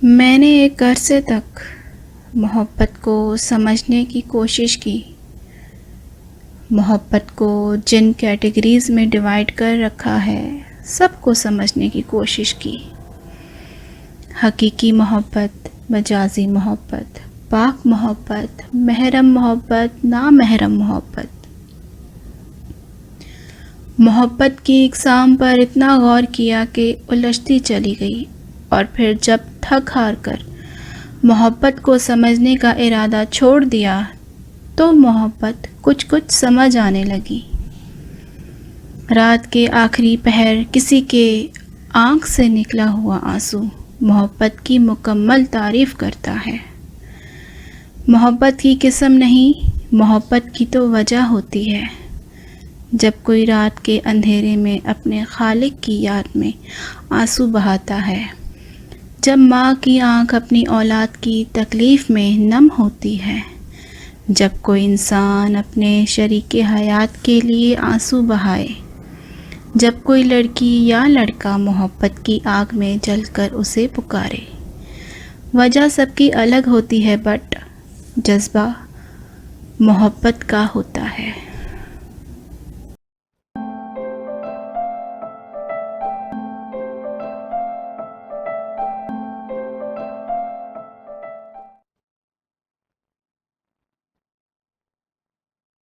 میں نے ایک عرصے تک محبت کو سمجھنے کی کوشش کی، محبت کو جن کیٹیگریز میں ڈیوائیڈ کر رکھا ہے سب کو سمجھنے کی کوشش کی۔ حقیقی محبت، مجازی محبت، پاک محبت، محرم محبت، نامحرم محبت۔ محبت کی اقسام پر اتنا غور کیا کہ الجھتی چلی گئی، اور پھر جب تھک ہار کر محبت کو سمجھنے کا ارادہ چھوڑ دیا تو محبت کچھ سمجھ آنے لگی۔ رات کے آخری پہر کسی کے آنکھ سے نکلا ہوا آنسو محبت کی مکمل تعریف کرتا ہے۔ محبت کی قسم نہیں، محبت کی تو وجہ ہوتی ہے۔ جب کوئی رات کے اندھیرے میں اپنے خالق کی یاد میں آنسو بہاتا ہے، جب ماں کی آنکھ اپنی اولاد کی تکلیف میں نم ہوتی ہے، جب کوئی انسان اپنے شریک حیات کے لیے آنسو بہائے، جب کوئی لڑکی یا لڑکا محبت کی آگ میں جل کر اسے پکارے۔ وجہ سب کی الگ ہوتی ہے، بٹ جذبہ محبت کا ہوتا ہے۔